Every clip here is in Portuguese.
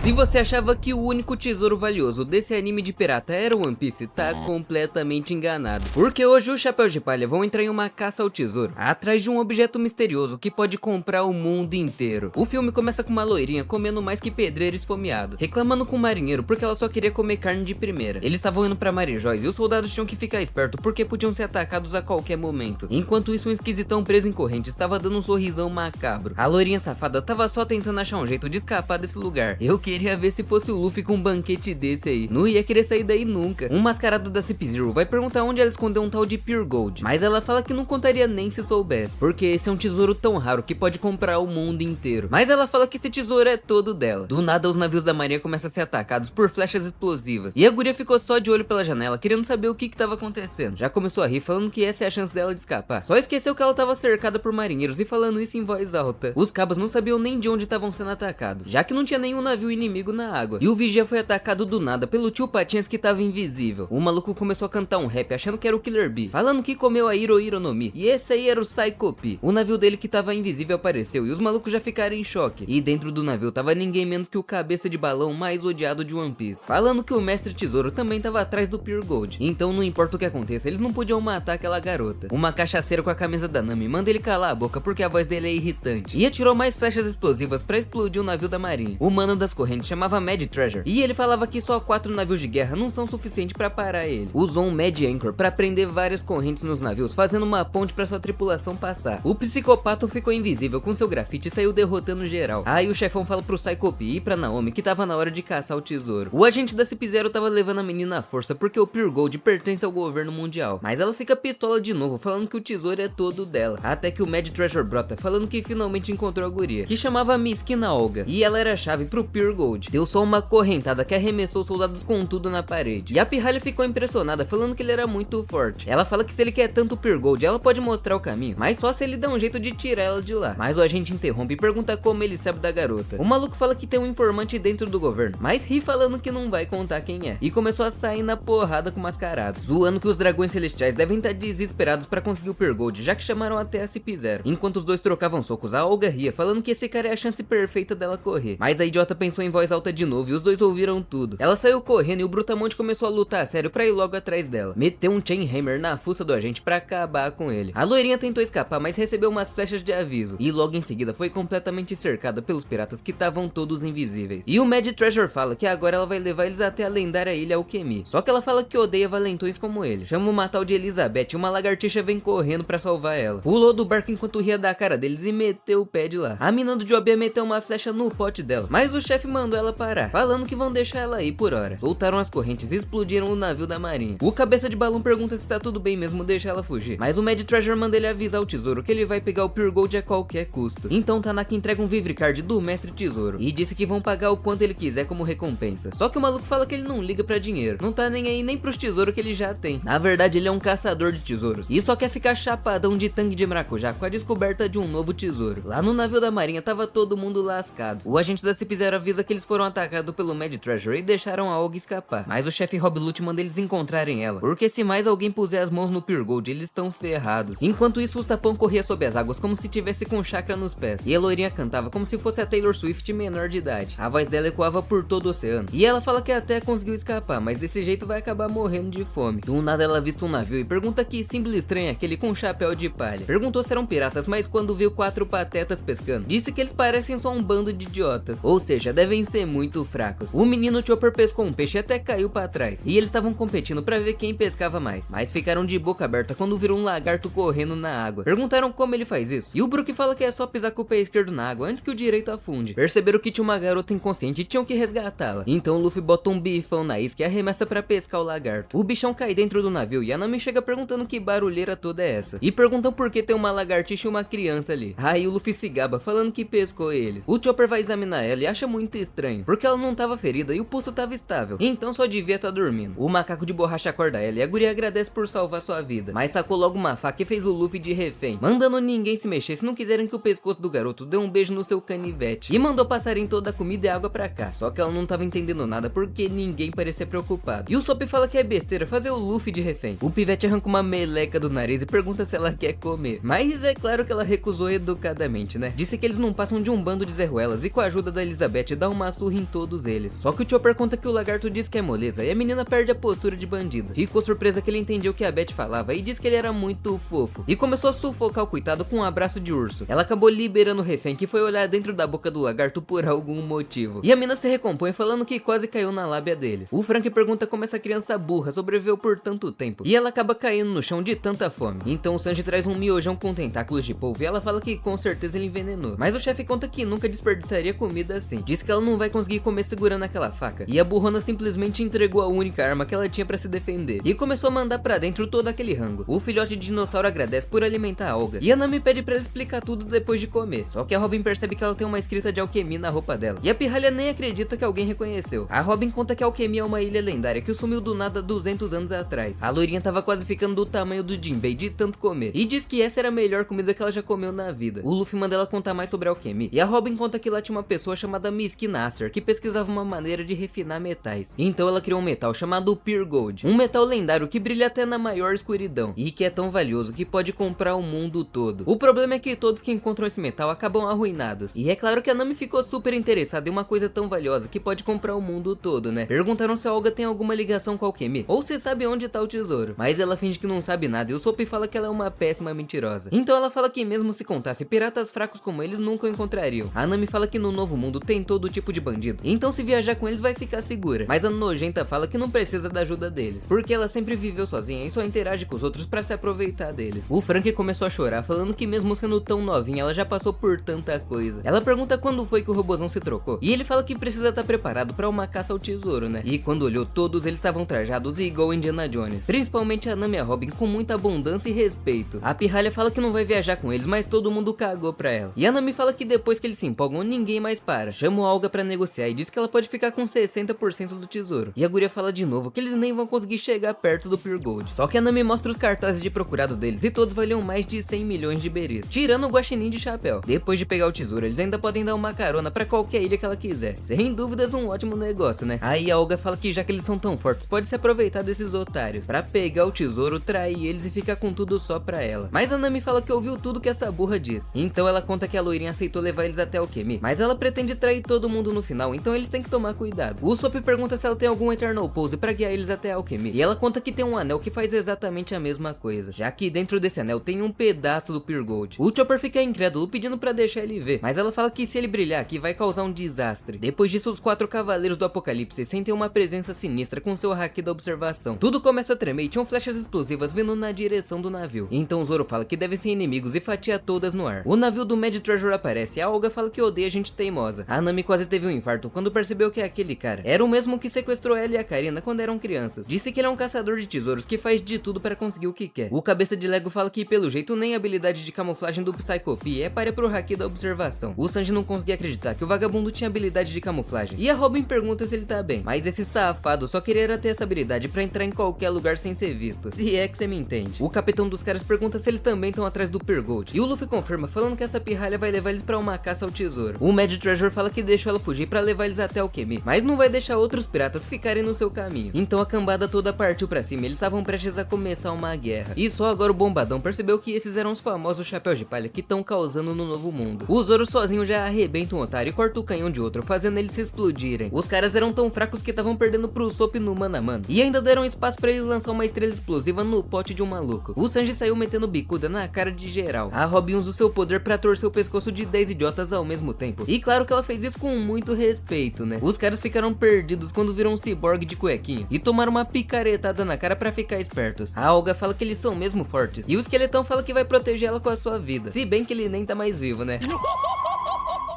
Se você achava que o único tesouro valioso desse anime de pirata era o One Piece, tá completamente enganado. Porque hoje os Chapéus de Palha vão entrar em uma caça ao tesouro, atrás de um objeto misterioso que pode comprar o mundo inteiro. O filme começa com uma loirinha comendo mais que pedreiro esfomeado, reclamando com o marinheiro porque ela só queria comer carne de primeira. Eles estavam indo pra Marejóis e os soldados tinham que ficar esperto porque podiam ser atacados a qualquer momento. Enquanto isso, um esquisitão preso em corrente estava dando um sorrisão macabro. A loirinha safada tava só tentando achar um jeito de escapar desse lugar. Eu queria ver se fosse o Luffy com um banquete desse aí. Não ia querer sair daí nunca. Um mascarado da CP0 vai perguntar onde ela escondeu um tal de Pure Gold, mas ela fala que não contaria nem se soubesse, porque esse é um tesouro tão raro que pode comprar o mundo inteiro. Mas ela fala que esse tesouro é todo dela. Do nada, os navios da marinha começam a ser atacados por flechas explosivas, e a guria ficou só de olho pela janela, querendo saber o que tava acontecendo. Já começou a rir, falando que essa é a chance dela de escapar. Só esqueceu que ela tava cercada por marinheiros e falando isso em voz alta. Os cabas não sabiam nem de onde estavam sendo atacados, já que não tinha nenhum navio inimigo na água. E o vigia foi atacado do nada pelo tio Patinhas, que tava invisível. O maluco começou a cantar um rap achando que era o Killer Bee, falando que comeu a Iro no Mi, e esse aí era o Psycho P. O navio dele que tava invisível apareceu e os malucos já ficaram em choque. E dentro do navio tava ninguém menos que o cabeça de balão mais odiado de One Piece, falando que o mestre tesouro também tava atrás do Pure Gold. Então não importa o que aconteça, eles não podiam matar aquela garota. Uma cachaceira com a camisa da Nami manda ele calar a boca porque a voz dele é irritante, e atirou mais flechas explosivas pra explodir o navio da marinha. O mano das correntes chamava Mad Treasure, e ele falava que só 4 navios de guerra não são suficientes pra parar ele. Usou um Mad Anchor pra prender várias correntes nos navios, fazendo uma ponte pra sua tripulação passar. O psicopata ficou invisível com seu grafite e saiu derrotando geral. Aí o chefão fala pro Psycho P e pra Naomi que tava na hora de caçar o tesouro. O agente da CP0 tava levando a menina à força porque o Pure Gold pertence ao governo mundial, mas ela fica pistola de novo, falando que o tesouro é todo dela. Até que o Mad Treasure brota, falando que finalmente encontrou a guria, que chamava Miskina Olga, e ela era a chave pro Pure Gold. Deu só uma correntada que arremessou os soldados com tudo na parede, e a pirralha ficou impressionada, falando que ele era muito forte. Ela fala que se ele quer tanto Pure Gold, ela pode mostrar o caminho, mas só se ele dá um jeito de tirar ela de lá. Mas o agente interrompe e pergunta como ele sabe da garota. O maluco fala que tem um informante dentro do governo, mas ri falando que não vai contar quem é, e começou a sair na porrada com o mascarado, zoando que os dragões celestiais devem estar desesperados pra conseguir o Pure Gold, já que chamaram até a CP0. Enquanto os dois trocavam socos, a Olga ria, falando que esse cara é a chance perfeita dela correr. Mas a idiota pensou em voz alta de novo e os dois ouviram tudo. Ela saiu correndo e o Brutamonte começou a lutar a sério pra ir logo atrás dela. Meteu um Chainhammer na fuça do agente pra acabar com ele. A loirinha tentou escapar, mas recebeu umas flechas de aviso, e logo em seguida foi completamente cercada pelos piratas que estavam todos invisíveis. E o Mad Treasure fala que agora ela vai levar eles até a lendária ilha Alchemy, só que ela fala que odeia valentões como ele. Chama uma tal de Elizabeth e uma lagartixa vem correndo pra salvar ela. Pulou do barco enquanto ria da cara deles e meteu o pé de lá. A mina do Job ia meter uma flecha no pote dela, mas o chefe mandou ela parar, falando que vão deixar ela aí por hora. Soltaram as correntes e explodiram o navio da marinha. O cabeça de balão pergunta se tá tudo bem mesmo deixar ela fugir, mas o Mad Treasure manda ele avisar o tesouro que ele vai pegar o Pure Gold a qualquer custo. Então Tanaka entrega um Vivre Card do mestre tesouro e disse que vão pagar o quanto ele quiser como recompensa. Só que o maluco fala que ele não liga pra dinheiro, não tá nem aí nem pros tesouros que ele já tem. Na verdade ele é um caçador de tesouros e só quer ficar chapadão de tangue de maracujá com a descoberta de um novo tesouro. Lá no navio da marinha tava todo mundo lascado. O agente da CP0 avisa que eles foram atacados pelo Mad Treasure e deixaram a Olga escapar, mas o chefe Rob Lute manda eles encontrarem ela, porque se mais alguém puser as mãos no Pure Gold, eles estão ferrados. Enquanto isso, o sapão corria sob as águas como se tivesse com chakra nos pés, e a loirinha cantava como se fosse a Taylor Swift menor de idade. A voz dela ecoava por todo o oceano, e ela fala que até conseguiu escapar, mas desse jeito vai acabar morrendo de fome. Do nada ela avista um navio e pergunta que símbolo estranho é aquele com chapéu de palha. Perguntou se eram piratas, mas quando viu 4 patetas pescando, disse que eles parecem só um bando de idiotas, ou seja, devem ser muito fracos. O menino Chopper pescou um peixe e até caiu pra trás, e eles estavam competindo pra ver quem pescava mais, mas ficaram de boca aberta quando viram um lagarto correndo na água. Perguntaram como ele faz isso, e o Brook fala que é só pisar com o pé esquerdo na água antes que o direito afunde. Perceberam que tinha uma garota inconsciente e tinham que resgatá-la, então o Luffy bota um bifão na isca e arremessa pra pescar o lagarto. O bichão cai dentro do navio e a Nami chega perguntando que barulheira toda é essa, e perguntam por que tem uma lagartixa e uma criança ali. Aí o Luffy se gaba falando que pescou eles. O Chopper vai examinar ela e acha muito estranho, porque ela não tava ferida e o pulso tava estável, então só devia estar dormindo. O macaco de borracha acorda ela e a guria agradece por salvar sua vida, mas sacou logo uma faca e fez o Luffy de refém, mandando ninguém se mexer se não quiserem que o pescoço do garoto dê um beijo no seu canivete, e mandou passarem toda a comida e água pra cá. Só que ela não tava entendendo nada porque ninguém parecia preocupado, e o Sop fala que é besteira fazer o Luffy de refém. O pivete arranca uma meleca do nariz e pergunta se ela quer comer, mas é claro que ela recusou educadamente, né? Disse que eles não passam de um bando de zerruelas e com a ajuda da Elizabeth dá uma surra em todos eles. Só que o Chopper conta que o lagarto diz que é moleza e a menina perde a postura de bandida. Ficou surpresa que ele entendeu o que a Beth falava e disse que ele era muito fofo. E começou a sufocar o coitado com um abraço de urso. Ela acabou liberando o refém que foi olhar dentro da boca do lagarto por algum motivo. E a mina se recompõe falando que quase caiu na lábia deles. O Frank pergunta como essa criança burra sobreviveu por tanto tempo. E ela acaba caindo no chão de tanta fome. Então o Sanji traz um miojão com tentáculos de polvo e ela fala que com certeza ele envenenou. Mas o chefe conta que nunca desperdiçaria comida assim. Diz que ela não vai conseguir comer segurando aquela faca. E a burrona simplesmente entregou a única arma que ela tinha pra se defender. E começou a mandar pra dentro todo aquele rango. O filhote de dinossauro agradece por alimentar a Olga. E a Nami pede pra ela explicar tudo depois de comer. Só que a Robin percebe que ela tem uma escrita de alquimia na roupa dela. E a pirralha nem acredita que alguém reconheceu. A Robin conta que a alquimia é uma ilha lendária que sumiu do nada 200 anos atrás. A loirinha tava quase ficando do tamanho do Jinbei de tanto comer. E diz que essa era a melhor comida que ela já comeu na vida. O Luffy manda ela contar mais sobre a alquimia. E a Robin conta que lá tinha uma pessoa chamada Miski Nasser que pesquisava uma maneira de refinar metais. Então ela criou um metal chamado Pure Gold. Um metal lendário que brilha até na maior escuridão. E que é tão valioso que pode comprar o mundo todo. O problema é que todos que encontram esse metal acabam arruinados. E é claro que a Nami ficou super interessada em uma coisa tão valiosa que pode comprar o mundo todo, né? Perguntaram se a Olga tem alguma ligação com a alquimia ou se sabe onde tá o tesouro. Mas ela finge que não sabe nada e o Soap fala que ela é uma péssima mentirosa. Então ela fala que mesmo se contasse, piratas fracos como eles nunca o encontrariam. A Nami fala que no novo mundo tem todo tipo de bandido, então se viajar com eles vai ficar segura. Mas a nojenta fala que não precisa da ajuda deles, porque ela sempre viveu sozinha e só interage com os outros pra se aproveitar deles. O Frank começou a chorar, falando que mesmo sendo tão novinha, ela já passou por tanta coisa. Ela pergunta quando foi que o robozão se trocou, e ele fala que precisa estar preparado pra uma caça ao tesouro, né? E quando olhou, todos eles estavam trajados igual Indiana Jones, principalmente a Nami e a Robin com muita abundância e respeito. A pirralha fala que não vai viajar com eles, mas todo mundo cagou pra ela. E a Nami fala que depois que eles se empolgam, ninguém mais para. Chama a Olga pra negociar e diz que ela pode ficar com 60% do tesouro. E a guria fala de novo que eles nem vão conseguir chegar perto do Pure Gold. Só que a Nami mostra os cartazes de procurado deles e todos valiam mais de 100 milhões de beris, tirando o guaxinim de chapéu. Depois de pegar o tesouro, eles ainda podem dar uma carona pra qualquer ilha que ela quiser. Sem dúvidas um ótimo negócio, né? Aí a Olga fala que já que eles são tão fortes, pode se aproveitar desses otários pra pegar o tesouro, trair eles e ficar com tudo só pra ela. Mas a Nami fala que ouviu tudo que essa burra disse. Então ela conta que a loirinha aceitou levar eles até Alchemy, mas ela pretende trair todo mundo no final, então eles têm que tomar cuidado. O Usopp pergunta se ela tem algum Eternal Pose pra guiar eles até Alchemy, e ela conta que tem um anel que faz exatamente a mesma coisa, já que dentro desse anel tem um pedaço do Pure Gold. O Chopper fica incrédulo pedindo pra deixar ele ver, mas ela fala que se ele brilhar aqui vai causar um desastre. Depois disso, os 4 cavaleiros do Apocalipse sentem uma presença sinistra com seu haki da observação. Tudo começa a tremer e tinham flechas explosivas vindo na direção do navio. Então Zoro fala que devem ser inimigos e fatia todas no ar. O navio do Mad Treasure aparece e a Olga fala que odeia gente teimosa. A Nami quase teve um infarto quando percebeu que aquele cara era o mesmo que sequestrou ela e a Karina quando eram crianças. Disse que ele é um caçador de tesouros que faz de tudo para conseguir o que quer. O cabeça de Lego fala que pelo jeito nem a habilidade de camuflagem do Psycho P é para pro haki da observação. O Sanji não conseguia acreditar que o vagabundo tinha habilidade de camuflagem. E a Robin pergunta se ele tá bem. Mas esse safado só queria ter essa habilidade pra entrar em qualquer lugar sem ser visto. Se é que você me entende. O capitão dos caras pergunta se eles também estão atrás do Pure Gold. E o Luffy confirma falando que essa pirralha vai levar eles pra uma caça ao tesouro. O Mad Treasure fala que deixou ela fugir pra levar eles até Alchemy, mas não vai deixar outros piratas ficarem no seu caminho. Então a cambada toda partiu pra cima e eles estavam prestes a começar uma guerra. E só agora o Bombadão percebeu que esses eram os famosos chapéus de palha que estão causando no novo mundo. O Zoro sozinho já arrebenta um otário e corta o canhão de outro, fazendo eles se explodirem. Os caras eram tão fracos que estavam perdendo pro Usopp no mano a mano. E ainda deram espaço pra ele lançar uma estrela explosiva no pote de um maluco. O Sanji saiu metendo bicuda na cara de geral. A Robin usa o seu poder pra torcer o pescoço de 10 idiotas ao mesmo tempo. E claro que ela fez isso com muito respeito, né? Os caras ficaram perdidos quando viram um ciborgue de cuequinha e tomaram uma picaretada na cara pra ficar espertos. A Olga fala que eles são mesmo fortes. E o esqueletão fala que vai proteger ela com a sua vida. Se bem que ele nem tá mais vivo, né?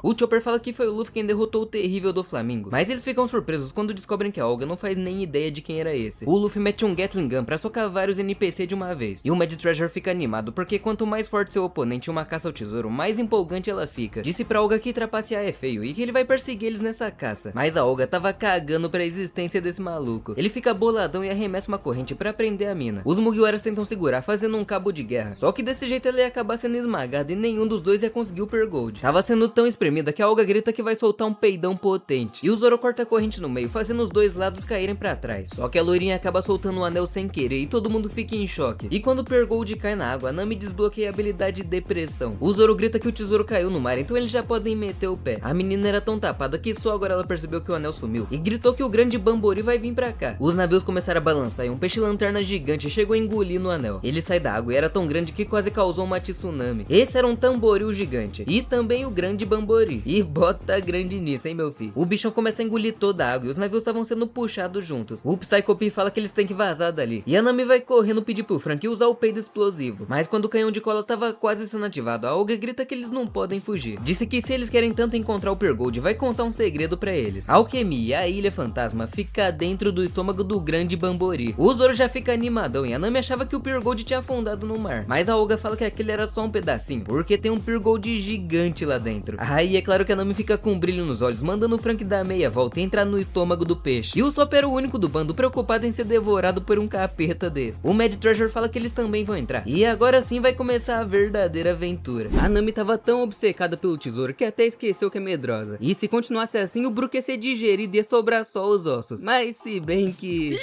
O Chopper fala que foi o Luffy quem derrotou o terrível do Flamingo, mas eles ficam surpresos quando descobrem que a Olga não faz nem ideia de quem era esse. O Luffy mete um Gatling Gun pra socar vários NPC de uma vez, e o Mad Treasure fica animado porque quanto mais forte seu oponente em uma caça ao tesouro, mais empolgante ela fica. Disse pra Olga que trapacear é feio e que ele vai perseguir eles nessa caça, mas a Olga tava cagando pra existência desse maluco. Ele fica boladão e arremessa uma corrente pra prender a mina. Os Mugiwaras tentam segurar fazendo um cabo de guerra, só que desse jeito ela ia acabar sendo esmagada e nenhum dos dois ia conseguir o Pure Gold. Tava sendo tão expressivo espremida que a Olga grita que vai soltar um peidão potente. E o Zoro corta a corrente no meio, fazendo os dois lados caírem pra trás. Só que a loirinha acaba soltando o anel sem querer e todo mundo fica em choque. E quando o Pergold cai na água, a Nami desbloqueia a habilidade de depressão. O Zoro grita que o tesouro caiu no mar, então eles já podem meter o pé. A menina era tão tapada que só agora ela percebeu que o anel sumiu e gritou que o grande Bambori vai vir pra cá. Os navios começaram a balançar e um peixe-lanterna gigante chegou a engolir no anel. Ele sai da água e era tão grande que quase causou uma tsunami. Esse era um tamboril gigante e também o grande Bambori. E bota grande nisso, hein, meu filho? O bichão começa a engolir toda a água e os navios estavam sendo puxados juntos. O Psycho P fala que eles têm que vazar dali. E a Nami vai correndo pedir pro Frank usar o peido explosivo. Mas quando o canhão de cola tava quase sendo ativado, a Olga grita que eles não podem fugir. Disse que se eles querem tanto encontrar o Pergold, vai contar um segredo pra eles. A alquimia e a ilha fantasma fica dentro do estômago do grande Bambori. O Zoro já fica animadão e a Nami achava que o Pergold tinha afundado no mar. Mas a Olga fala que aquele era só um pedacinho, porque tem um Pergold gigante lá dentro. Aí é claro que a Nami fica com um brilho nos olhos, mandando o Frank dar meia volta e entrar no estômago do peixe. E o Sop era o único do bando preocupado em ser devorado por um capeta desse. O Mad Treasure fala que eles também vão entrar. E agora sim vai começar a verdadeira aventura. A Nami tava tão obcecada pelo tesouro que até esqueceu que é medrosa. E se continuasse assim, o Brook ia ser digerido e ia sobrar só os ossos. Mas se bem que...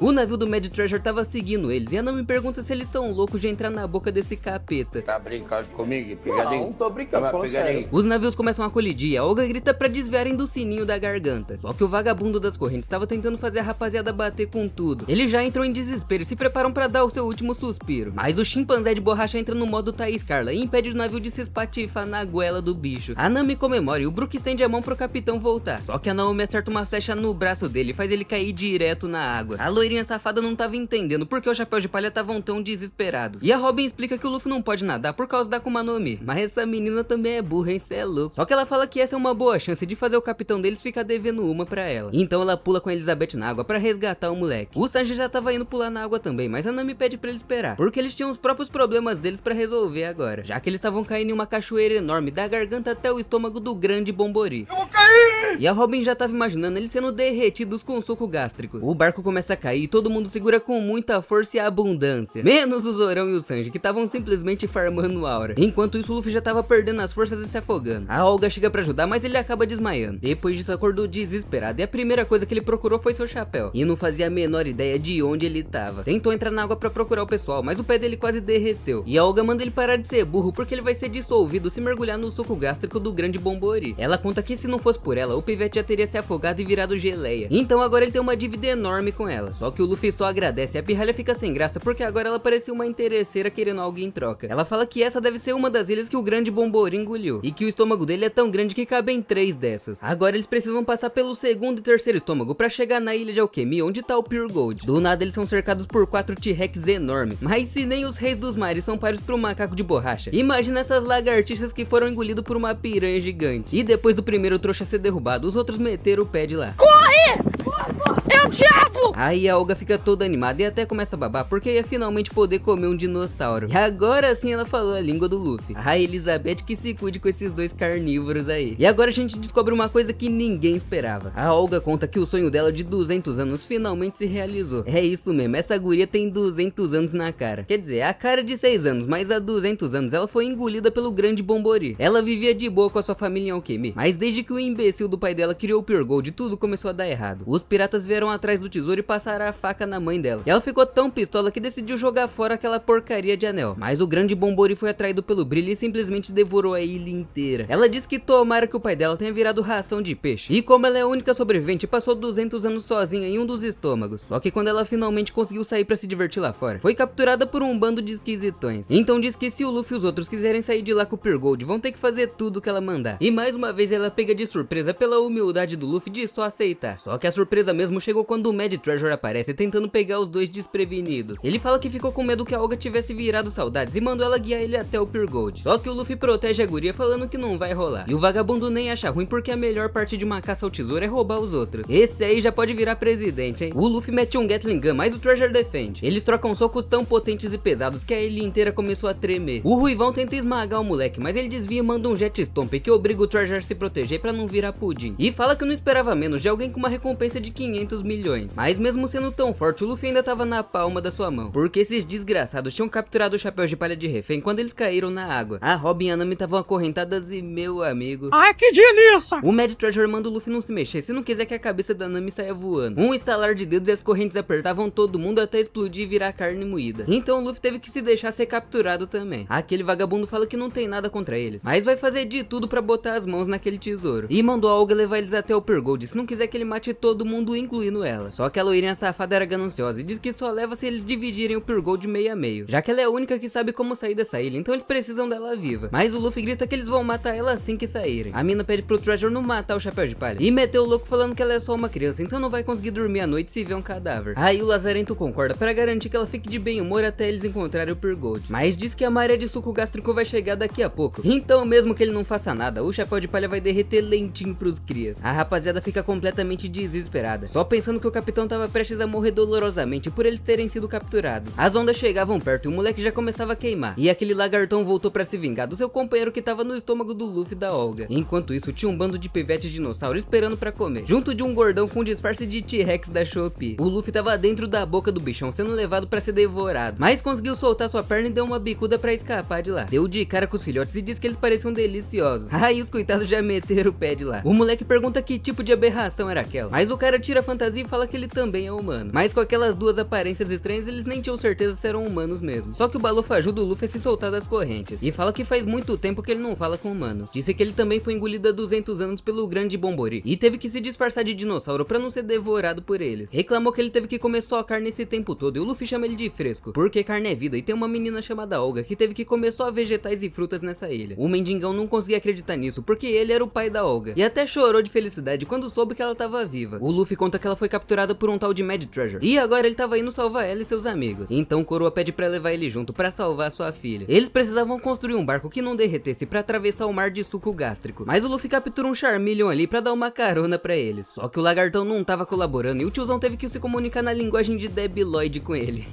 O navio do Mad Treasure tava seguindo eles e a Nami pergunta se eles são loucos de entrar na boca desse capeta. Tá brincando comigo? Pegadinho? Não, tô brincando, falando sério. Os navios começam a colidir e a Olga grita pra desviarem do sininho da garganta. Só que o vagabundo das correntes tava tentando fazer a rapaziada bater com tudo. Eles já entram em desespero e se preparam pra dar o seu último suspiro. Mas o chimpanzé de borracha entra no modo Thaís Carla e impede o navio de se espatifar na goela do bicho. A Nami comemora e o Brook estende a mão pro capitão voltar. Só que a Naomi acerta uma flecha no braço dele e faz ele cair direto na água. A loirinha safada não tava entendendo porque os chapéus de palha estavam tão desesperados. E a Robin explica que o Luffy não pode nadar por causa da Akuma no Mi. Mas essa menina também é burra, hein? Cê é louco. Só que ela fala que essa é uma boa chance de fazer o capitão deles ficar devendo uma pra ela. Então ela pula com a Elizabeth na água pra resgatar o moleque. O Sanji já tava indo pular na água também, mas a Nami pede pra ele esperar, porque eles tinham os próprios problemas deles pra resolver agora, já que eles estavam caindo em uma cachoeira enorme da garganta até o estômago do grande Bambori. Eu vou cair! E a Robin já tava imaginando eles sendo derretidos com suco gástrico. O barco começa a cair e todo mundo segura com muita força e abundância, menos o Zorão e o Sanji, que estavam simplesmente farmando aura. Enquanto isso, o Luffy já tava perdendo as forças e se afogando. A Olga chega pra ajudar, mas ele acaba desmaiando. Depois disso, acordou desesperado e a primeira coisa que ele procurou foi seu chapéu. E não fazia a menor ideia de onde ele tava. Tentou entrar na água pra procurar o pessoal, mas o pé dele quase derreteu. E a Olga manda ele parar de ser burro, porque ele vai ser dissolvido se mergulhar no suco gástrico do grande Bambori. Ela conta que se não fosse por ela, o pivete já teria se afogado e virado geleia. Então agora ele tem uma dívida enorme com ela. Só que o Luffy só agradece e a pirralha fica sem graça, porque agora ela parecia uma interesseira querendo algo em troca. Ela fala que essa deve ser uma das ilhas que o grande Bambori engoliu, e que o estômago dele é tão grande que cabem 3 dessas. Agora eles precisam passar pelo segundo e terceiro estômago pra chegar na ilha de alquimia, onde tá o Pure Gold. Do nada eles são cercados por 4 T-Rex enormes. Mas se nem os reis dos mares são pares pro macaco de borracha, imagina essas lagartixas que foram engolidos por uma piranha gigante. E depois do primeiro trouxa ser derrubado, os outros meteram o pé de lá. Corre! É o diabo! Aí a Olga fica toda animada e até começa a babar, porque ia finalmente poder comer um dinossauro. E agora sim ela falou a língua do Luffy. A Elizabeth que se cuide com esses dois carnívoros aí. E agora a gente descobre uma coisa que ninguém esperava. A Olga conta que o sonho dela de 200 anos finalmente se realizou. É isso mesmo, essa guria tem 200 anos na cara. Quer dizer, a cara de 6 anos, mas há 200 anos ela foi engolida pelo grande Bambori. Ela vivia de boa com a sua família em Alquimia, mas desde que o imbecil do pai dela criou o Pure Gold, tudo começou a dar errado. Os piratas vieram atrás do tesouro e passaram a faca na mãe dela. E ela ficou tão pistola que decidiu jogar fora aquela porcaria de anel. Mas o grande Bambori foi atraído pelo brilho e simplesmente devorou a ilha inteira. Ela disse que tomara que o pai dela tenha virado ração de peixe. E como ela é a única sobrevivente, passou 200 anos sozinha em um dos estômagos. Só que quando ela finalmente conseguiu sair pra se divertir lá fora, foi capturada por um bando de esquisitões. Então diz que se o Luffy e os outros quiserem sair de lá com o Pure Gold, vão ter que fazer tudo que ela mandar. E mais uma vez ela pega de surpresa pela humildade do Luffy de só aceitar. Só que a surpresa mesmo chegou quando o Mad Treasure aparece tentando pegar os dois desprevenidos. Ele fala que ficou com medo que a Olga tivesse virado saudades e mandou ela guiar ele até o Pure Gold. Só que o Luffy protege a guria falando que não vai rolar. E o vagabundo nem acha ruim porque a melhor parte de uma caça ao tesouro é roubar os outros. Esse aí já pode virar presidente, hein? O Luffy mete um Gatling Gun, mas o Treasure defende. Eles trocam socos tão potentes e pesados que a ilha inteira começou a tremer. O Ruivão tenta esmagar o moleque, mas ele desvia e manda um Jet Stomp que obriga o Treasure a se proteger pra não virar pudim. E fala que não esperava menos de alguém com uma recompensa de 500 milhões. Mas mesmo sendo tão forte, o Luffy ainda tava na palma da sua mão, porque esses desgraçados tinham capturado o Chapéu de Palha de refém quando eles caíram na água. A Robin e a Nami estavam acorrentadas e, meu amigo... Ai, que delícia! O Mad Treasure manda o Luffy não se mexer se não quiser que a cabeça da Nami saia voando. Um estalar de dedos e as correntes apertavam todo mundo até explodir e virar carne moída. Então o Luffy teve que se deixar ser capturado também. Aquele vagabundo fala que não tem nada contra eles, mas vai fazer de tudo pra botar as mãos naquele tesouro. E mandou a Olga levar eles até o Pure Gold, se não quiser que ele mate todo mundo, incluindo ela. Só que a loirinha safada era gananciosa e diz que só leva se eles dividirem o Pure Gold meio a meio, já que ela é a única que sabe como sair dessa ilha, então eles precisam dela viva. Mas o Luffy grita que eles vão matar ela assim que saírem. A mina pede pro Treasure não matar o Chapéu de Palha e meteu o louco falando que ela é só uma criança, então não vai conseguir dormir à noite se vê um cadáver. Aí o Lazarento concorda pra garantir que ela fique de bem humor até eles encontrarem o Pure Gold, mas diz que a maré de suco gástrico vai chegar daqui a pouco, então mesmo que ele não faça nada, o Chapéu de Palha vai derreter lentinho pros crias. A rapaziada fica completamente desesperada, só pensando que o capitão tava prestes a morrer dolorosamente por eles terem sido capturados. As ondas chegavam perto e o moleque já começava a queimar, e aquele lagartão voltou pra se vingar do seu companheiro que tava no estômago do Luffy e da Olga. Enquanto isso, tinha um bando de pivetes dinossauro esperando pra comer, junto de um gordão com disfarce de T-Rex da Shopee. O Luffy tava dentro da boca do bichão, sendo levado pra ser devorado, mas conseguiu soltar sua perna e deu uma bicuda pra escapar de lá. Deu de cara com os filhotes e disse que eles pareciam deliciosos. Aí os coitados já meteram o pé de lá. O moleque pergunta que tipo de aberração era aquela, mas o cara tira a fantasia e fala que ele também é humano. Mas com aquelas duas aparências estranhas, eles nem tinham certeza se eram humanos mesmo. Só que o Balofa ajuda o Luffy a se soltar das correntes e fala que faz muito tempo que ele não fala com humanos. Disse que ele também foi engolido há 200 anos pelo grande Bombori e teve que se disfarçar de dinossauro pra não ser devorado por eles. Reclamou que ele teve que comer só carne esse tempo todo e o Luffy chama ele de fresco, porque carne é vida, e tem uma menina chamada Olga que teve que comer só vegetais e frutas nessa ilha. O mendigão não conseguia acreditar nisso porque ele era o pai da Olga e até chorou de felicidade quando soube que ela tava viva. O Luffy conta que ela foi capturada por um tal de Mad Treasure e agora ele tava indo salvar ela e seus amigos. Então Coroa pede pra levar ele junto pra salvar sua filha. Eles precisavam construir um barco que não derretesse pra atravessar o mar de suco gástrico, mas o Luffy captura um Charmeleon ali pra dar uma carona pra eles. Só que o lagartão não tava colaborando e o tiozão teve que se comunicar na linguagem de Debiloid com ele.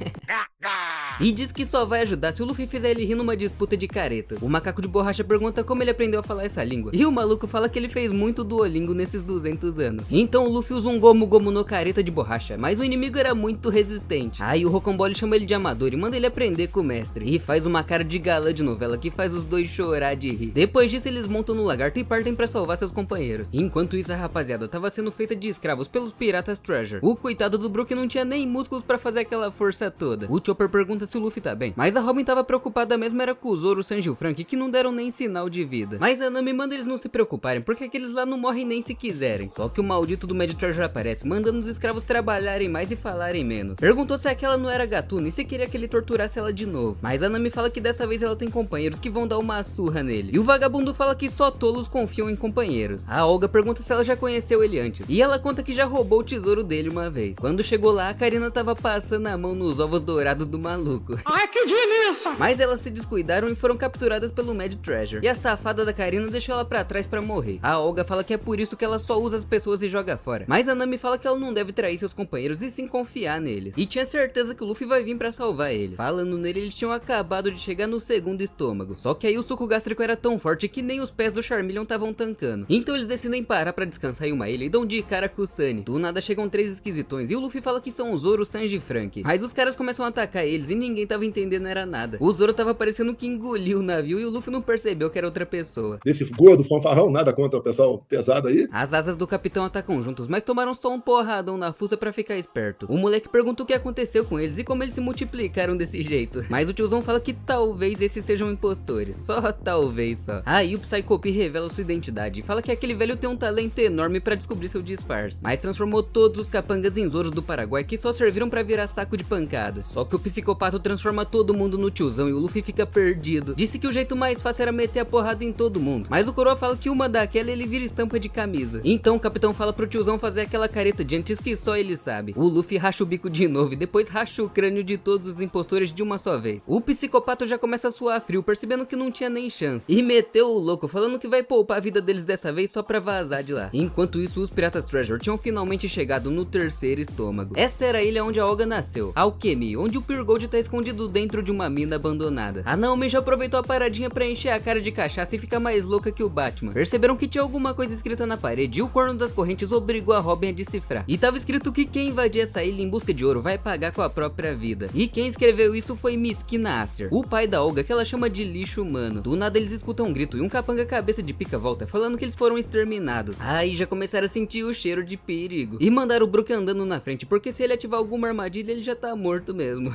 E diz que só vai ajudar se o Luffy fizer ele rir numa disputa de caretas. O macaco de borracha pergunta como ele aprendeu a falar essa língua, e o maluco fala que ele fez muito Duolingo nesses 200 anos. Então o Luffy usa um Gomu Gomu no careta de borracha, mas o inimigo era muito resistente. Aí o Rocambole chama ele de amador e manda ele aprender com o mestre, e faz uma cara de galã de novela que faz os dois chorar de rir. Depois disso eles montam no lagarto e partem pra salvar seus companheiros. Enquanto isso a rapaziada tava sendo feita de escravos pelos piratas Treasure. O coitado do Brook não tinha nem músculos pra fazer aquela força toda. O Chopper pergunta se o Luffy tá bem, mas a Robin tava preocupada mesmo era com o Zoro, o Sanji e o Frank, que não deram nem sinal de vida. Mas a Nami manda eles não se preocuparem, porque aqueles lá não morrem nem se quiserem. Só que o maldito do Mad Treasure aparece, mandando os escravos trabalharem mais e falarem menos. Perguntou se aquela não era gatuna e se queria que ele torturasse ela de novo, mas a Nami fala que dessa vez ela tem companheiros que vão dar uma surra nele. E o vagabundo fala que só tolos confiam em companheiros. A Olga pergunta se ela já conheceu ele antes, e ela conta que já roubou o tesouro dele uma vez. Quando chegou lá, a Karina tava passando a mão nos ovos dourados do maluco. Ai, que delícia! Mas elas se descuidaram e foram capturadas pelo Mad Treasure. E a safada da Karina deixou ela pra trás pra morrer. A Olga fala que é por isso que ela só usa as pessoas e joga fora. Mas a Nami fala que ela não deve trair seus companheiros e sim confiar neles. E tinha certeza que o Luffy vai vir pra salvar eles. Falando nele, eles tinham acabado de chegar no segundo estômago. Só que aí o suco gástrico era tão forte que nem os pés do Charmeleon estavam tancando. Então eles decidem parar pra descansar em uma ilha e dão de cara com o Sunny. Do nada chegam 3 esquisitões e o Luffy fala que são o Zoro, o Sanji e Frank. Mas os caras começam a atacar eles e ninguém tava entendendo era nada. O Zoro tava parecendo que engoliu o navio e o Luffy não percebeu que era outra pessoa. Desse gordo fanfarrão, nada contra o pessoal pesado aí. As asas do capitão atacam juntos, mas tomaram só um porradão na fuça pra ficar esperto. O moleque pergunta o que aconteceu com eles e como eles se multiplicaram desse jeito. Mas o tiozão fala que talvez esses sejam impostores. Só talvez só. Aí o Psycho P revela sua identidade e fala que aquele velho tem um talento enorme pra descobrir seu disfarce. Mas transformou todos os capangas em Zoros do Paraguai que só serviram pra virar saco de pancadas. Só que o psicopata transforma todo mundo no tiozão e o Luffy fica perdido. Disse que o jeito mais fácil era meter a porrada em todo mundo. Mas o Coroa fala que uma daquela ele vira estampa de camisa. Então o capitão fala pro tiozão fazer aquela careta de antes que só ele sabe. O Luffy racha o bico de novo e depois racha o crânio de todos os impostores de uma só vez. O psicopata já começa a suar frio, percebendo que não tinha nem chance. E meteu o louco, falando que vai poupar a vida deles dessa vez só pra vazar de lá. Enquanto isso, os piratas Treasure tinham finalmente chegado no terceiro estômago. Essa era a ilha onde a Olga nasceu, Alchemy, onde o Pure Gold tá escondido dentro de uma mina abandonada. A Naomi já aproveitou a paradinha pra encher a cara de cachaça e ficar mais louca que o Batman. Perceberam que tinha alguma coisa escrita na parede e o corno das correntes obrigou a Robin a decifrar. E tava escrito que quem invadir essa ilha em busca de ouro vai pagar com a própria vida. E quem escreveu isso foi Miski Nasser, o pai da Olga, que ela chama de lixo humano. Do nada eles escutam um grito e um capanga cabeça de pica volta falando que eles foram exterminados. Aí já começaram a sentir o cheiro de perigo e mandaram o Brook andando na frente, porque se ele ativar alguma armadilha ele já tá morto mesmo.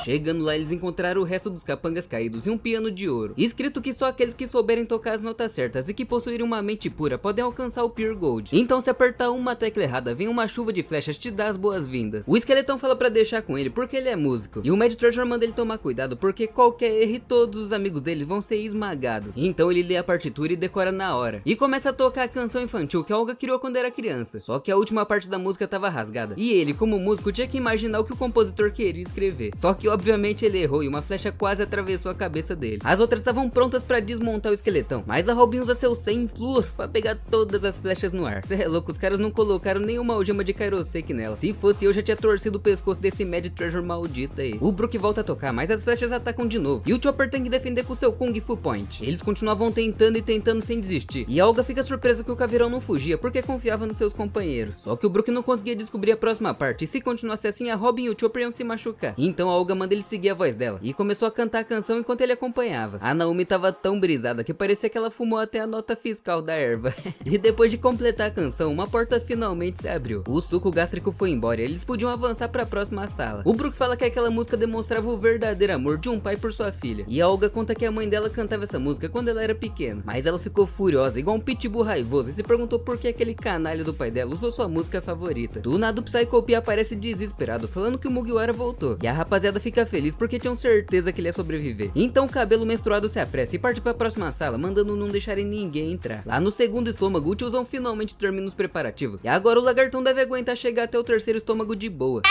Chegando lá, eles encontraram o resto dos capangas caídos e um piano de ouro, escrito que só aqueles que souberem tocar as notas certas e que possuírem uma mente pura podem alcançar o Pure Gold. Então se apertar uma tecla errada, vem uma chuva de flechas te dá as boas-vindas. O esqueletão fala pra deixar com ele porque ele é músico, e o Mad Treasure manda ele tomar cuidado porque qualquer erro e todos os amigos dele vão ser esmagados. Então ele lê a partitura e decora na hora, e começa a tocar a canção infantil que a Olga criou quando era criança. Só que a última parte da música tava rasgada, e ele, como músico, tinha que imaginar o que o compositor queria escrever. Só que obviamente ele errou e uma flecha quase atravessou a cabeça dele. As outras estavam prontas pra desmontar o esqueletão, mas a Robin usa seu Sen Flor pra pegar todas as flechas no ar. Cê é louco, os caras não colocaram nenhuma algema de Kairoseki nela. Se fosse eu já tinha torcido o pescoço desse Mad Treasure maldito aí. O Brook volta a tocar, mas as flechas atacam de novo, e o Chopper tem que defender com seu Kung Fu Point. Eles continuavam tentando e tentando sem desistir, e a Olga fica surpresa que o caveirão não fugia porque confiava nos seus companheiros. Só que o Brook não conseguia descobrir a próxima parte, e se continuasse assim a Robin e o Chopper iam se machucar. Então a Olga manda ele seguir a voz dela e começou a cantar a canção enquanto ele acompanhava. A Naomi tava tão brisada que parecia que ela fumou até a nota fiscal da erva. E depois de completar a canção, uma porta finalmente se abriu. O suco gástrico foi embora e eles podiam avançar para a próxima sala. O Brook fala que aquela música demonstrava o verdadeiro amor de um pai por sua filha, e a Olga conta que a mãe dela cantava essa música quando ela era pequena, mas ela ficou furiosa igual um pitbull raivoso e se perguntou por que aquele canalha do pai dela usou sua música favorita. Do nada o Psycho P aparece desesperado falando que o Mugiwara voltou, e a rapaziada fica feliz porque tinham certeza que ele ia sobreviver. Então o cabelo menstruado se apressa e parte para a próxima sala, mandando não deixarem ninguém entrar. Lá no segundo estômago, o tiozão finalmente termina os preparativos, e agora o lagartão deve aguentar chegar até o terceiro estômago de boa.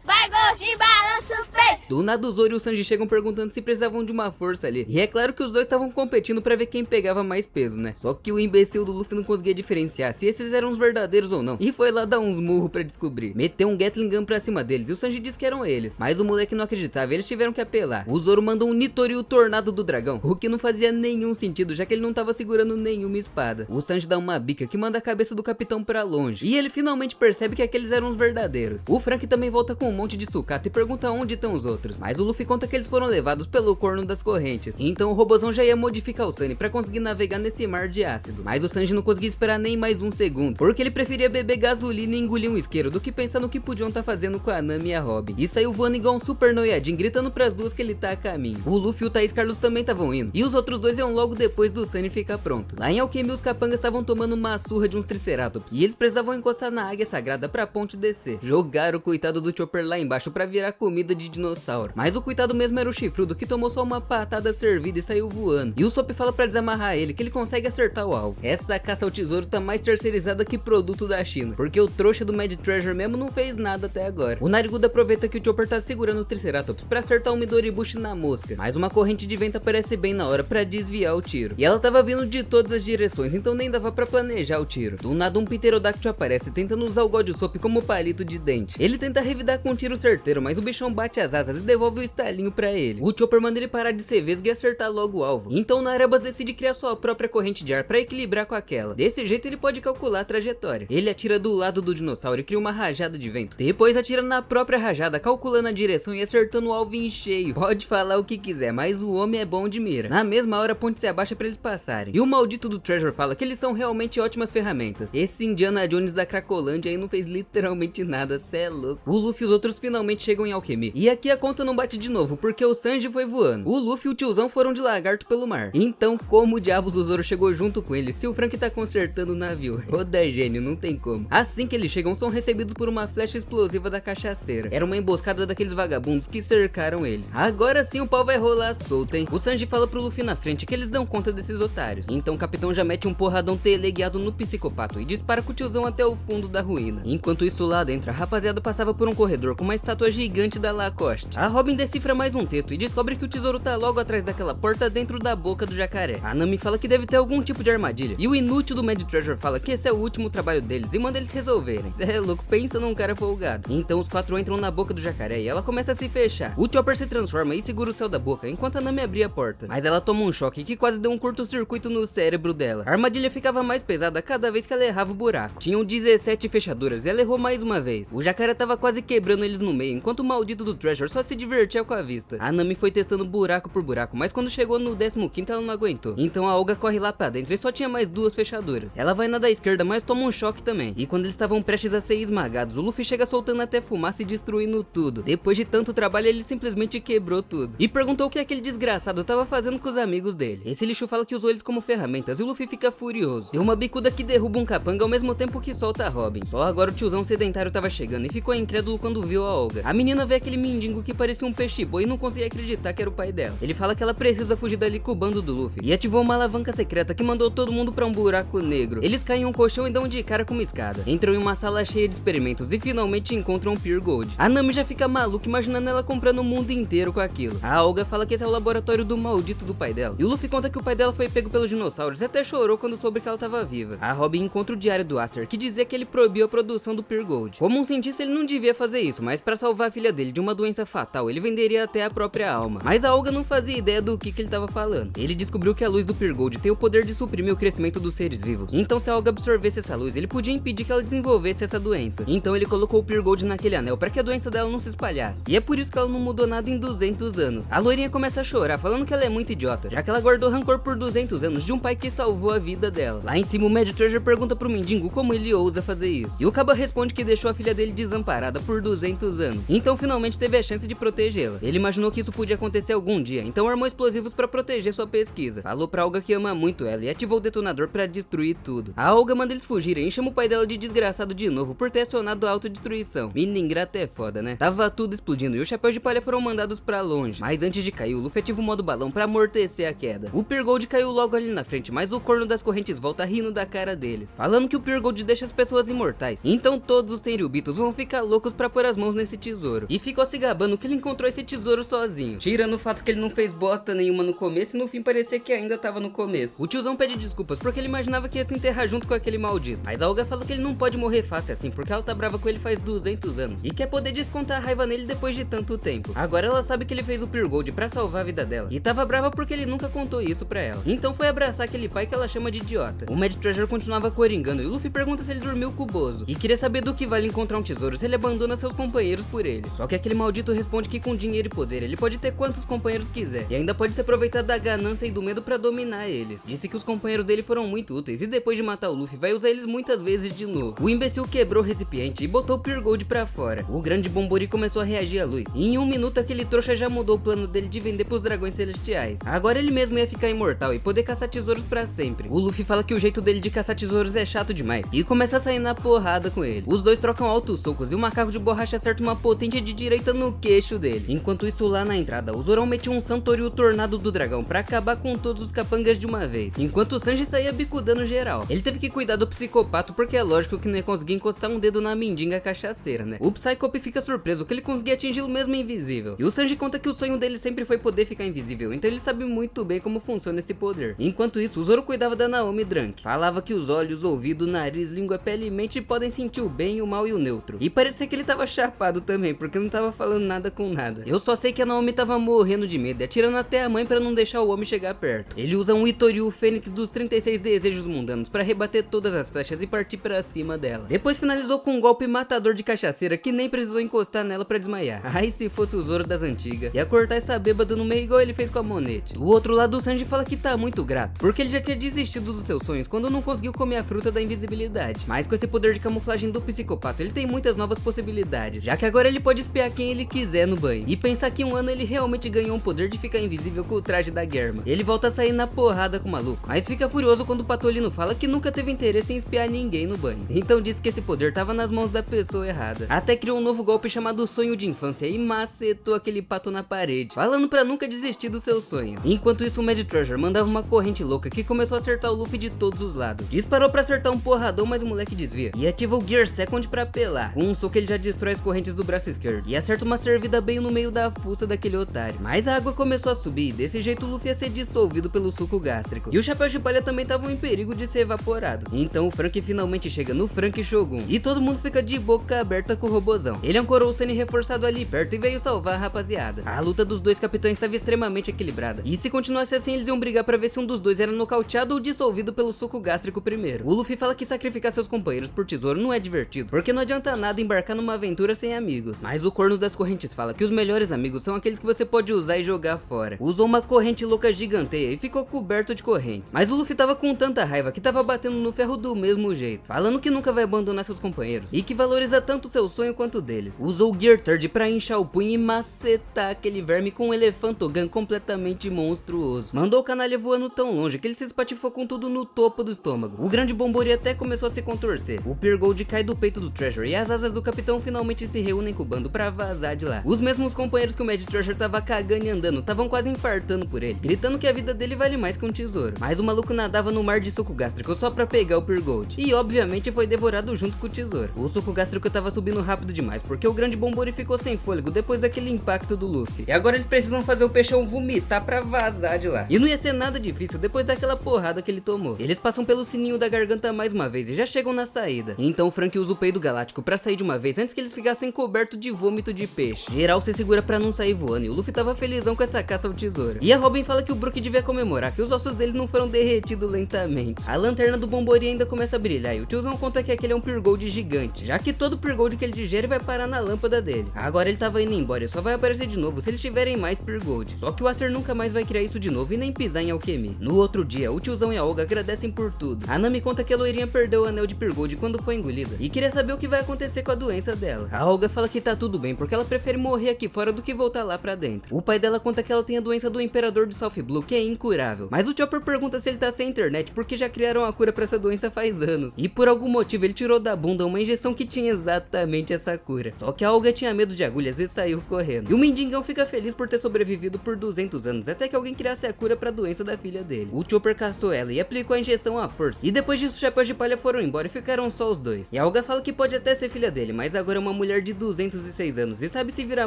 Vai gordinho, balança os peitos. Do nada o Zoro e o Sanji chegam perguntando se precisavam de uma força ali, e é claro que os dois estavam competindo pra ver quem pegava mais peso, né? Só que o imbecil do Luffy não conseguia diferenciar se esses eram os verdadeiros ou não, e foi lá dar uns murros pra descobrir. Meteu um Gatling Gun pra cima deles e o Sanji disse que eram eles, mas o moleque não acreditava e eles tiveram que apelar. O Zoro mandou um Nitoryu Tornado do Dragão, o que não fazia nenhum sentido, já que ele não tava segurando nenhuma espada. O Sanji dá uma bica que manda a cabeça do capitão pra longe, e ele finalmente percebe que aqueles eram os verdadeiros. O Frank também volta com um monte de sucata e pergunta onde estão os outros, mas o Luffy conta que eles foram levados pelo corno das correntes. Então o robozão já ia modificar o Sunny pra conseguir navegar nesse mar de ácido, mas o Sanji não conseguia esperar nem mais um segundo, porque ele preferia beber gasolina e engolir um isqueiro do que pensar no que podiam estar fazendo com a Nami e a Robin, e saiu voando igual um super noiadinho, gritando pras duas que ele tá a caminho. O Luffy e o Thaís Carlos também estavam indo, e os outros dois iam logo depois do Sunny ficar pronto. Lá em Alquimia os capangas estavam tomando uma surra de uns triceratops, e eles precisavam encostar na águia sagrada pra ponte descer. Jogaram o coitado do Chopper lá embaixo pra virar comida de dinossauro, mas o coitado mesmo era o chifrudo, que tomou só uma patada servida e saiu voando. E o Sop fala pra desamarrar ele, que ele consegue acertar o alvo. Essa caça ao tesouro tá mais terceirizada que produto da China, porque o trouxa do Mad Treasure mesmo não fez nada até agora. O Narigudo aproveita que o Chopper tá segurando o Triceratops pra acertar o Midoribushi na mosca, mas uma corrente de vento aparece bem na hora pra desviar o tiro, e ela tava vindo de todas as direções, então nem dava pra planejar o tiro. Do nada um Pterodactyl aparece tentando usar o God Sop como palito de dente. Ele tenta revidar com um tiro certeiro, mas o bichão bate as asas e devolve o estalinho pra ele. O Chopper manda ele parar de ser vesgo e acertar logo o alvo. Então o Narebas decide criar sua própria corrente de ar pra equilibrar com aquela. Desse jeito ele pode calcular a trajetória. Ele atira do lado do dinossauro e cria uma rajada de vento. Depois atira na própria rajada, calculando a direção e acertando o alvo em cheio. Pode falar o que quiser, mas o homem é bom de mira. Na mesma hora a ponte se abaixa pra eles passarem. E o maldito do Treasure fala que eles são realmente ótimas ferramentas. Esse Indiana Jones da Cracolândia aí não fez literalmente nada, cê é louco. O Luffy e os outros finalmente chegam em Alquimia. E aqui a conta não bate de novo, porque o Sanji foi voando. O Luffy e o tiozão foram de lagarto pelo mar. Então como diabos o Zoro chegou junto com ele se o Frank tá consertando o navio? Oda gênio, não tem como. Assim que eles chegam, são recebidos por uma flecha explosiva da cachaceira. Era uma emboscada daqueles vagabundos que cercaram eles. Agora sim o pau vai rolar solto, hein? O Sanji fala pro Luffy na frente que eles dão conta desses otários. Então o capitão já mete um porradão teleguiado no psicopato e dispara com o tiozão até o fundo da ruína. Enquanto isso lá dentro, a rapaziada passava por um corredor com uma estátua gigante da Lacoste. A Robin decifra mais um texto e descobre que o tesouro tá logo atrás daquela porta dentro da boca do jacaré. A Nami fala que deve ter algum tipo de armadilha. E o inútil do Mad Treasure fala que esse é o último trabalho deles e manda eles resolverem. Cê é louco, pensa num cara folgado. Então os 4 entram na boca do jacaré e ela começa a se fechar. O Chopper se transforma e segura o céu da boca enquanto a Nami abria a porta. Mas ela toma um choque que quase deu um curto-circuito no cérebro dela. A armadilha ficava mais pesada cada vez que ela errava o buraco. Tinham 17 fechaduras e ela errou mais uma vez. O jacaré tava quase quebrando eles no meio, enquanto o maldito do Treasure só se divertia com a vista. A Nami foi testando buraco por buraco, mas quando chegou no 15º ela não aguentou. Então a Olga corre lá pra dentro e só tinha mais 2 fechaduras. Ela vai na da esquerda, mas toma um choque também. E quando eles estavam prestes a ser esmagados, o Luffy chega soltando até fumaça e destruindo tudo. Depois de tanto trabalho, ele simplesmente quebrou tudo. E perguntou o que aquele desgraçado tava fazendo com os amigos dele. Esse lixo fala que usou eles como ferramentas e o Luffy fica furioso. Deu uma bicuda que derruba um capanga ao mesmo tempo que solta a Robin. Só agora o tiozão sedentário tava chegando e ficou incrédulo quando viu a Olga. A menina vê aquele mendigo que parecia um peixe-boi e não conseguia acreditar que era o pai dela. Ele fala que ela precisa fugir dali com o bando do Luffy e ativou uma alavanca secreta que mandou todo mundo pra um buraco negro. Eles caem em um colchão e dão de cara com uma escada. Entram em uma sala cheia de experimentos e finalmente encontram Pure Gold. A Nami já fica maluca imaginando ela comprando o mundo inteiro com aquilo. A Olga fala que esse é o laboratório do maldito do pai dela. E o Luffy conta que o pai dela foi pego pelos dinossauros e até chorou quando soube que ela tava viva. A Robin encontra o diário do Acer que dizia que ele proibiu a produção do Pure Gold. Como um cientista ele não devia fazer isso, mas pra salvar a filha dele de uma doença fatal ele venderia até a própria alma. Mas a Olga não fazia ideia do que ele tava falando. Ele descobriu que a luz do Pure Gold tem o poder de suprimir o crescimento dos seres vivos. Então se a Olga absorvesse essa luz, ele podia impedir que ela desenvolvesse essa doença. Então ele colocou o Pure Gold naquele anel pra que a doença dela não se espalhasse. E é por isso que ela não mudou nada em 200 anos. A loirinha começa a chorar, falando que ela é muito idiota, já que ela guardou rancor por 200 anos de um pai que salvou a vida dela. Lá em cima o Mad Treasure pergunta pro mendigo como ele ousa fazer isso. E o Caba responde que deixou a filha dele desamparada por 200 anos. Então finalmente teve a chance de protegê-la. Ele imaginou que isso podia acontecer algum dia, então armou explosivos pra proteger sua pesquisa. Falou pra Olga que ama muito ela e ativou o detonador pra destruir tudo. A Olga manda eles fugirem e chama o pai dela de desgraçado de novo por ter acionado a autodestruição. Menina ingrata é foda, né? Tava tudo explodindo e os chapéus de palha foram mandados pra longe. Mas antes de cair, o Luffy ativa o modo balão pra amortecer a queda. O Pure Gold caiu logo ali na frente, mas o corno das correntes volta rindo da cara deles, falando que o Pure Gold deixa as pessoas imortais. Então todos os Tenryubitos vão ficar loucos pra pôr as mãos nesse tesouro. E ficou se gabando que ele encontrou esse tesouro sozinho, tirando o fato que ele não fez bosta nenhuma no começo e no fim parecia que ainda tava no começo. O tiozão pede desculpas porque ele imaginava que ia se enterrar junto com aquele maldito. Mas a Olga fala que ele não pode morrer fácil assim porque ela tá brava com ele faz 200 anos e quer poder descontar a raiva nele depois de tanto tempo. Agora ela sabe que ele fez o Pure Gold pra salvar a vida dela e tava brava porque ele nunca contou isso pra ela. Então foi abraçar aquele pai que ela chama de idiota. O Mad Treasure continuava coringando e o Luffy pergunta se ele dormiu com o Bozo e queria saber do que vale encontrar um tesouro se ele abandona seus companheiros por ele. Só que aquele maldito responde que com dinheiro e poder ele pode ter quantos companheiros quiser e ainda pode se aproveitar da ganância e do medo pra dominar eles. Disse que os companheiros dele foram muito úteis e depois de matar o Luffy vai usar eles muitas vezes de novo. O imbecil quebrou o recipiente e botou o Pure Gold pra fora. O grande Bombori começou a reagir à luz e em 1 minuto aquele trouxa já mudou o plano dele de vender pros dragões celestiais. Agora ele mesmo ia ficar imortal e poder caçar tesouros pra sempre. O Luffy fala que o jeito dele de caçar tesouros é chato demais e começa a sair na porrada com ele. Os dois trocam altos socos e o macaco de borracha acerta uma potente de direita no queixo dele. Enquanto isso lá na entrada, o Zorão metia um Santoryu Tornado do Dragão pra acabar com todos os capangas de uma vez, enquanto o Sanji saía bicudando geral. Ele teve que cuidar do psicopato porque é lógico que não ia conseguir encostar um dedo na mendiga cachaceira, né? O Psychop fica surpreso que ele conseguia atingir o mesmo invisível. E o Sanji conta que o sonho dele sempre foi poder ficar invisível, então ele sabe muito bem como funciona esse poder. Enquanto isso, o Zoro cuidava da Naomi Drunk. Falava que os olhos, ouvido, nariz, língua, pele e mente podem sentir o bem, o mal e o neutro. E parecia que ele tava chapado também, porque não tava falando nada com nada. Eu só sei que a Naomi tava morrendo de medo e atirando até a mãe pra não deixar o homem chegar perto. Ele usa um Itoryu Fênix dos 36 desejos mundanos pra rebater todas as flechas e partir pra cima dela. Depois finalizou com um golpe matador de cachaceira que nem precisou encostar nela pra desmaiar. Ai, se fosse o Zoro das antigas, ia cortar essa bêbada no meio igual ele fez com a Monete. Do outro lado, o Sanji fala que tá muito grato, porque ele já tinha desistido dos seus sonhos quando não conseguiu comer a fruta da invisibilidade. Mas com esse poder de camuflagem do psicopata, ele tem muitas novas possibilidades, já que agora ele pode espiar quem ele quiser no banho. E pensar que um ano ele realmente ganhou um poder de ficar invisível com o traje da Germa. Ele volta a sair na porrada com o maluco, mas fica furioso quando o Patolino fala que nunca teve interesse em espiar ninguém no banho. Então diz que esse poder tava nas mãos da pessoa errada. Até criou um novo golpe chamado Sonho de Infância e macetou aquele pato na parede, falando pra nunca desistir dos seus sonhos. Enquanto isso, o Mad Treasure mandava uma corrente louca que começou a acertar o Luffy de todos os lados. Disparou pra acertar um porradão, mas o moleque desvia e ativa o Gear Second pra pelar. Com um soco ele já destrói as correntes correntes do braço esquerdo e acerta uma servida bem no meio da fuça daquele otário. Mas a água começou a subir e desse jeito o Luffy ia ser dissolvido pelo suco gástrico. E os chapéus de palha também estavam em perigo de ser evaporados. Então o Frank finalmente chega no Frank Shogun e todo mundo fica de boca aberta com o robozão. Ele ancorou o Sunny reforçado ali perto e veio salvar a rapaziada. A luta dos dois capitães estava extremamente equilibrada. E se continuasse assim eles iam brigar pra ver se um dos dois era nocauteado ou dissolvido pelo suco gástrico primeiro. O Luffy fala que sacrificar seus companheiros por tesouro não é divertido, porque não adianta nada embarcar numa aventura sem amigos. Mas o corno das correntes fala que os melhores amigos são aqueles que você pode usar e jogar fora. Usou uma corrente louca giganteia e ficou coberto de correntes. Mas o Luffy tava com tanta raiva que tava batendo no ferro do mesmo jeito, falando que nunca vai abandonar seus companheiros e que valoriza tanto seu sonho quanto deles. Usou o Gear Third pra inchar o punho e macetar aquele verme com um elefantogun completamente monstruoso. Mandou o canalha voando tão longe que ele se espatifou com tudo no topo do estômago. O grande Bombori até começou a se contorcer. O Pure Gold cai do peito do Treasure e as asas do capitão finalmente se reúnem com o bando pra vazar de lá. Os mesmos companheiros que o Mad Treasure tava cagando e andando estavam quase infartando por ele, gritando que a vida dele vale mais que um tesouro. Mas o maluco nadava no mar de suco gástrico só pra pegar o Pure Gold e obviamente foi devorado junto com o tesouro. O suco gástrico tava subindo rápido demais porque o grande Bombori ficou sem fôlego depois daquele impacto do Luffy. E agora eles precisam fazer o peixão vomitar pra vazar de lá. E não ia ser nada difícil depois daquela porrada que ele tomou. Eles passam pelo sininho da garganta mais uma vez e já chegam na saída. Então o Frank usa o peido galáctico pra sair de uma vez antes que eles ficassem cobertos de vômito de peixe. Geral se segura pra não sair voando e o Luffy tava felizão com essa caça ao tesouro. E a Robin fala que o Brook devia comemorar que os ossos dele não foram derretidos lentamente. A lanterna do Bombori ainda começa a brilhar e o tiozão conta que aquele é um Pure Gold gigante, já que todo Pure Gold que ele digere vai parar na lâmpada dele. Agora ele tava indo embora e só vai aparecer de novo se eles tiverem mais Pure Gold. Só que o Acer nunca mais vai criar isso de novo e nem pisar em Alchemy. No outro dia, o tiozão e a Olga agradecem por tudo. A Nami conta que a loirinha perdeu o anel de Pure Gold quando foi engolida e queria saber o que vai acontecer com a doença dela. A Olga fala que tá tudo bem porque ela prefere morrer aqui fora do que voltar lá pra dentro. O pai dela conta que ela tem a doença do Imperador de South Blue, que é incurável. Mas o Chopper pergunta se ele tá sem internet porque já criaram a cura pra essa doença faz anos. E por algum motivo ele tirou da bunda uma injeção que tinha exatamente essa cura. Só que a Olga tinha medo de agulhas e saiu correndo. E o Mendigão fica feliz por ter sobrevivido por 200 anos até que alguém criasse a cura pra doença da filha dele. O Chopper caçou ela e aplicou a injeção à força. E depois disso os chapéus de palha foram embora e ficaram só os dois. E a Olga fala que pode até ser filha dele, mas agora é uma mulher de 206 anos e sabe se virar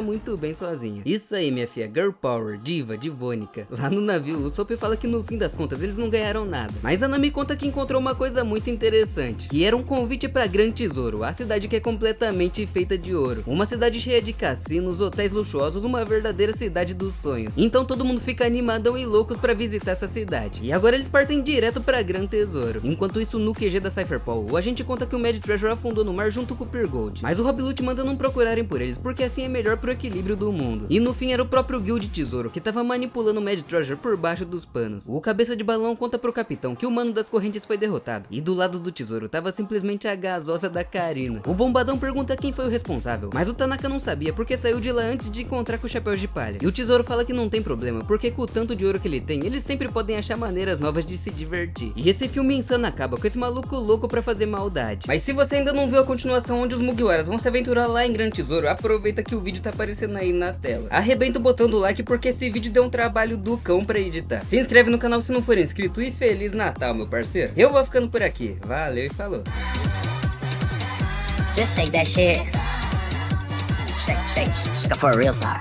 muito bem sozinha. Isso aí, minha filha, girl power, diva, divônica. Lá no navio, o Soap fala que no fim das contas eles não ganharam nada. Mas a Nami conta que encontrou uma coisa muito interessante, que era um convite pra Gran Tesouro, a cidade que é completamente feita de ouro. Uma cidade cheia de cassinos, hotéis luxuosos, uma verdadeira cidade dos sonhos. Então todo mundo fica animadão e loucos pra visitar essa cidade. E agora eles partem direto pra Gran Tesouro. Enquanto isso, no QG da Cypherpol, o agente conta que o Mad Treasure afundou no mar junto com o Pure Gold. Mas o Rob Lute manda não procurarem por eles, porque assim é melhor pro equilíbrio do mundo. E no fim era o próprio Guild Tesouro que tava manipulando o Mad Treasure por baixo dos panos. O cabeça de balão conta pro capitão que o mano das correntes foi derrotado. E do lado do tesouro tava simplesmente a gasosa da Karina. O bombadão pergunta quem foi o responsável, mas o Tanaka não sabia porque saiu de lá antes de encontrar com o chapéu de palha. E o tesouro fala que não tem problema, porque com o tanto de ouro que ele tem, eles sempre podem achar maneiras novas de se divertir. E esse filme insano acaba com esse maluco louco pra fazer maldade. Mas se você ainda não viu a continuação onde os Mugiwaras vão se aventurar lá em Gran Tesouro, aproveita que o vídeo tá aparecendo aí na tela. Arrebenta o botão do like porque esse vídeo deu um trabalho do cão pra editar. Se inscreve no canal se não for inscrito e Feliz Natal, meu parceiro. Eu vou ficando por aqui. Valeu e falou. Just shake that shit. Shake it for a real star.